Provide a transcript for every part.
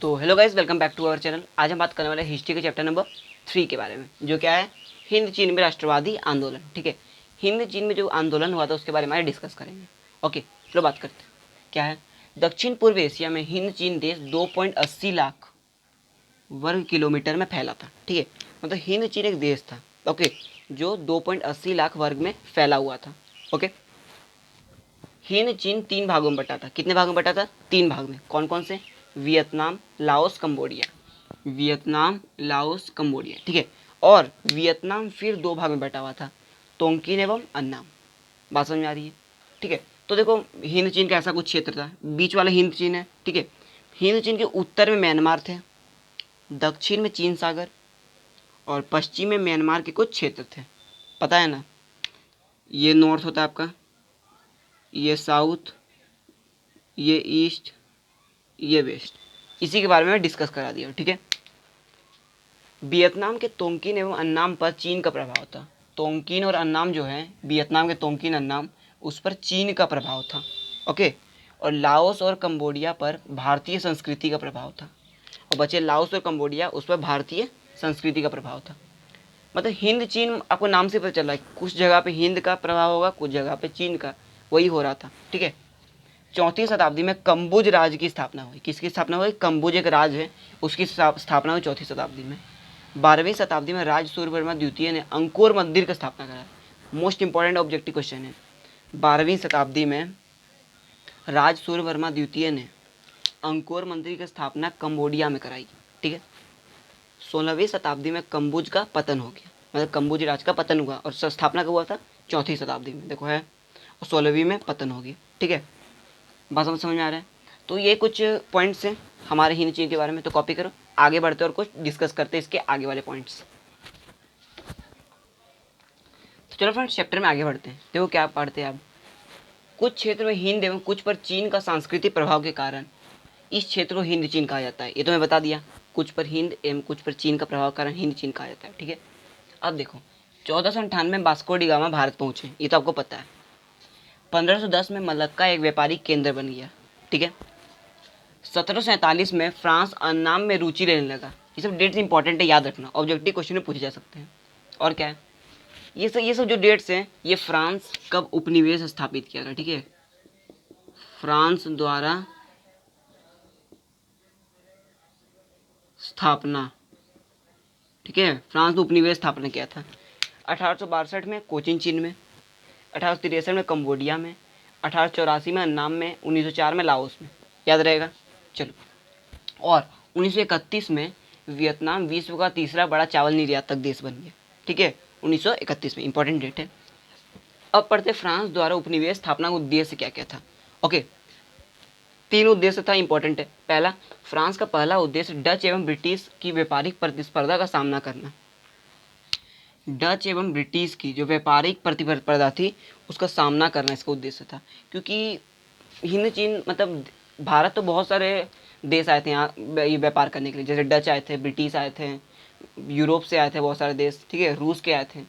तो hello guys, welcome back to our channel. आज हम बात करने वाले हैं हिस्ट्री के चैप्टर नंबर 3 के बारे में, जो क्या है हिंद चीन में राष्ट्रवादी आंदोलन। ठीक है, हिंद चीन में जो आंदोलन हुआ था उसके बारे में आज डिस्कस करेंगे। ओके, चलो बात करते हैं। क्या है, दक्षिण पूर्व एशिया में हिंद चीन देश 2.80 लाख वर्ग किलोमीटर में फैला था। ठीक है, मतलब हिंद चीन एक देश था, ओके, जो 2.80 लाख वर्ग में फैला हुआ था। ओके, हिंद चीन 3 भागों में बटा था। कितने भागों में बटा था? 3 भाग में। कौन कौन से? Vietnam, Laos, Cambodia. Vietnam, Laos, Cambodia. ठीक है, और वियतनाम फिर 2 भाग में बटा हुआ था, तोंगकीन एवं अन्नाम। बात समझ में आ रही है? ठीक है, तो देखो हिंद चीन का ऐसा कुछ क्षेत्र था, बीच वाला हिंद चीन है। ठीक है, हिंद चीन के उत्तर में म्यांमार थे, दक्षिण में चीन सागर और पश्चिम में म्यांमार के कुछ क्षेत्र थे। पता है ना, ये नॉर्थ होता है आपका, ये साउथ, ये ईस्ट, ये वेस्ट। इसी के बारे में डिस्कस करा दिया। ठीक है, वियतनाम के तोंगकीन एवं अन्नाम पर चीन का प्रभाव था। तोंगकीन और अन्नाम जो है, वियतनाम के तोंगकीन अन्नाम, उस पर चीन का प्रभाव था। ओके, और लाओस और कंबोडिया पर भारतीय संस्कृति का प्रभाव था। और बचे लाओस और कंबोडिया, उस पर भारतीय संस्कृति का प्रभाव था। मतलब हिंद चीन आपको नाम से पता चल रहा है, कुछ जगह पे हिंद का प्रभाव होगा, कुछ जगह पे चीन का, वही हो रहा था। ठीक है, 4वीं शताब्दी में कंबुज राज्य की स्थापना हुई। किसकी स्थापना हुई? कंबुज एक राज्य है, उसकी स्थापना हुई 4वीं शताब्दी में। 12वीं शताब्दी में राज सूर्यवर्मा द्वितीय ने अंकोर मंदिर की स्थापना करा। मोस्ट इंपॉर्टेंट ऑब्जेक्टिव क्वेश्चन है। 12वीं शताब्दी में राज सूर्यवर्मा द्वितीय ने अंकोर मंदिर की स्थापना कंबोडिया में कराई। ठीक है, 16वीं शताब्दी में कंबुज का पतन हो गया, मतलब कंबुज राज का पतन हुआ, और स्थापना कब हुआ था? 4वीं शताब्दी में, देखो है, और 16वीं में पतन हो गया। ठीक है, बात समझ में आ रहा है? तो ये कुछ पॉइंट्स हैं हमारे हिंद चीन के बारे में, तो कॉपी करो। आगे बढ़ते और कुछ डिस्कस करते हैं इसके आगे वाले पॉइंट्स। तो चलो फ्रेंड्स, चैप्टर में आगे बढ़ते हैं। देखो क्या पढ़ते हैं अब। कुछ क्षेत्र में हिंद एवं कुछ पर चीन का सांस्कृतिक प्रभाव के कारण इस क्षेत्र को हिंद चीन कहा जाता है। ये तो मैं बता दिया, कुछ पर हिंद एवं कुछ पर चीन का प्रभाव के कारण हिंद चीन कहा जाता है। ठीक है, अब देखो 1498 में वास्को डी गामा भारत पहुंचे, ये तो आपको पता है। 1510 में मलक्का एक व्यापारिक केंद्र बन गया। ठीक है, 1747 में फ्रांस अन्नाम में रुचि लेने लगा। ये सब डेट्स इंपॉर्टेंट है, याद रखना, ऑब्जेक्टिव क्वेश्चन में पूछे जा सकते हैं। और क्या है, ये सब जो डेट्स हैं, ये फ्रांस कब उपनिवेश स्थापित किया था। ठीक है, फ्रांस द्वारा स्थापना। ठीक है, फ्रांस ने उपनिवेश स्थापना किया था। 1862 में कोचिन चीन में, 1863 में कंबोडिया में, 1884 में अन्नाम में, 1904 में लाओस में। याद रहेगा? चलो, और 1931 में वियतनाम विश्व का तीसरा बड़ा चावल निर्यातक देश बन गया। ठीक है, 1931 में, इंपॉर्टेंट डेट है। अब पढ़ते फ्रांस द्वारा उपनिवेश स्थापना का उद्देश्य क्या क्या था। ओके, 3 उद्देश्य था, इंपॉर्टेंट है। पहला, फ्रांस का पहला उद्देश्य डच एवं ब्रिटिश की व्यापारिक प्रतिस्पर्धा का सामना करना। डच एवं ब्रिटिश की जो व्यापारिक प्रतिस्पर्धा थी, उसका सामना करना इसका उद्देश्य था। क्योंकि हिंद चीन, मतलब भारत तो बहुत सारे देश आए थे यहाँ ये व्यापार करने के लिए, जैसे डच आए थे, ब्रिटिश आए थे, यूरोप से आए थे बहुत सारे देश। ठीक है, रूस के आए थे,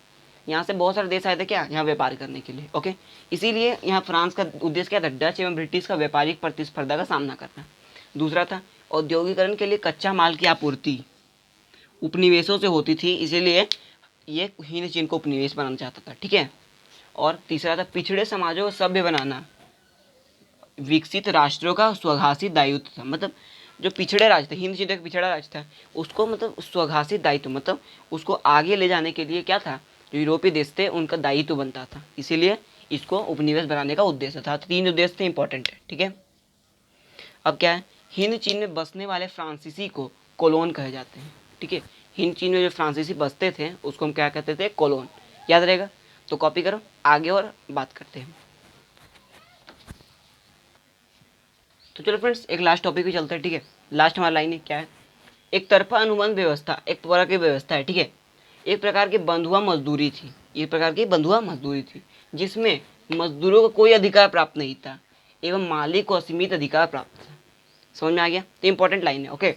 यहाँ से बहुत सारे देश आए थे क्या, यहाँ व्यापार करने के लिए। ओके, इसीलिए यहाँ फ्रांस का उद्देश्य क्या था? डच एवं ब्रिटिश का व्यापारिक प्रतिस्पर्धा का सामना करना। दूसरा था औद्योगिकरण के लिए कच्चा माल की आपूर्ति उपनिवेशों से होती थी, इसीलिए ये हिंद चीन को उपनिवेश बनाना चाहता था। ठीक है, और तीसरा था पिछड़े समाजों को सभ्य बनाना, विकसित राष्ट्रों का स्वघासित दायित्व था। मतलब जो पिछड़े राज्य थे, हिंद चीन एक पिछड़ा राज्य था, उसको मतलब स्वघासित दायित्व, मतलब उसको आगे ले जाने के लिए क्या था, जो यूरोपीय देश थे उनका दायित्व बनता था, इसीलिए इसको उपनिवेश बनाने का उद्देश्य था। 3 उद्देश्य थे, इंपॉर्टेंट है। ठीक है, अब क्या है, हिंद चीन में बसने वाले फ्रांसीसी को कोलोन कहे जाते हैं। ठीक है, हिंद चीन में जो फ्रांसीसी बसते थे उसको हम क्या कहते थे? कोलोन। याद रहेगा? तो कॉपी करो, आगे और बात करते हैं। तो चलो फ्रेंड्स, एक लास्ट टॉपिक भी चलते हैं। ठीक है, लास्ट हमारा लाइन है क्या है, एक तरफा अनुबंध व्यवस्था एक प्रकार की व्यवस्था है। ठीक है, एक प्रकार की बंधुआ मजदूरी थी, एक प्रकार की बंधुआ मजदूरी थी, जिसमें मजदूरों को कोई अधिकार प्राप्त नहीं था एवं मालिक को असीमित अधिकार प्राप्त था। समझ में आ गया? तो इंपॉर्टेंट लाइन है। ओके,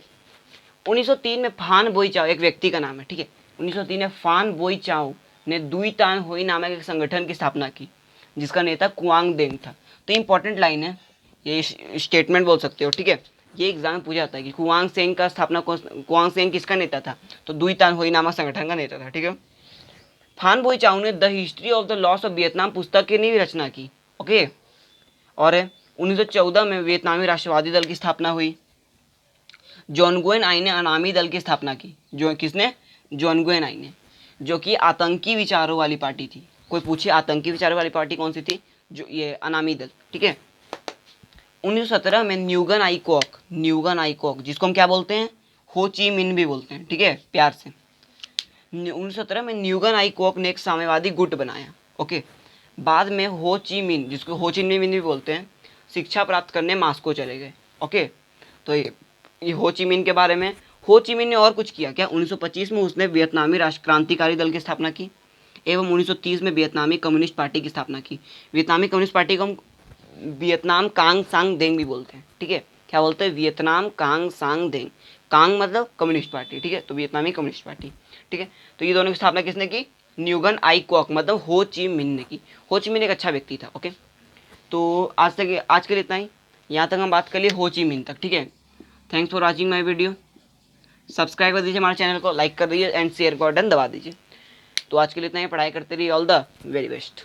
1903 में फान बोई चाओ, एक व्यक्ति का नाम है। ठीक है, 1903 में फान बोई चाओ ने दुई तान होई नामक एक संगठन की स्थापना की, जिसका नेता कुआंग देंग था। तो इंपॉर्टेंट लाइन है, ये स्टेटमेंट बोल सकते हो। ठीक है, ये एग्जाम में पूछा जाता है कि कुआंग सेंग किसका नेता था, तो दुई तान होई नामक संगठन का नेता था, ठीक है। फान बोई चाउ ने the history of the loss of Vietnam पुस्तक की भी रचना की, ओके। और 1914 में वियतनामी राष्ट्रवादी दल की स्थापना हुई। जॉन गुएन आई ने अनामी दल की स्थापना की। जो किसने? जॉन गुएन आई ने, जो कि आतंकी विचारों वाली पार्टी थी। कोई पूछे आतंकी विचारों वाली पार्टी कौन सी थी? जो ये अनामी दल, ठीक है। 1917 में न्यूगन आई कोक जिसको हम क्या बोलते हैं? हो ची मिन भी बोलते हैं, ठीक है, प्यार से। 1917 में न्यूगन आई कोक ने एक साम्यवादी गुट बनाया, ओके। बाद में हो ची मिन, जिसको हो ची मिन भी बोलते हैं, शिक्षा प्राप्त करने मास्को चले गए, ओके। तो ये हो ची मिन के बारे में। हो ची मिन ने और कुछ किया क्या? 1925 में उसने वियतनामी राष्ट्र क्रांतिकारी दल की स्थापना की एवं 1930 में वियतनामी कम्युनिस्ट पार्टी की स्थापना की। वियतनामी कम्युनिस्ट पार्टी को हम वियतनाम कांग सांग देंग भी बोलते हैं, ठीक है। क्या बोलते हैं? वियतनाम कांग सांग देंग। कांग मतलब कम्युनिस्ट पार्टी, ठीक है, तो वियतनामी कम्युनिस्ट पार्टी, ठीक है। तो ये दोनों की स्थापना किसने की? न्यूगन आई क्वाक मतलब हो ची मिन ने की। हो ची मिन एक अच्छा व्यक्ति था, ओके। तो आज के लिए इतना ही। यहाँ तक हम बात कर लिए हो ची मिन तक, ठीक है। Thanks for watching my video. Subscribe कर दीजिए हमारे चैनल को, लाइक कर दीजिए एंड शेयर का बटन दबा दीजिए। तो आज के लिए इतना ही। पढ़ाई करते रहिए। All the very best.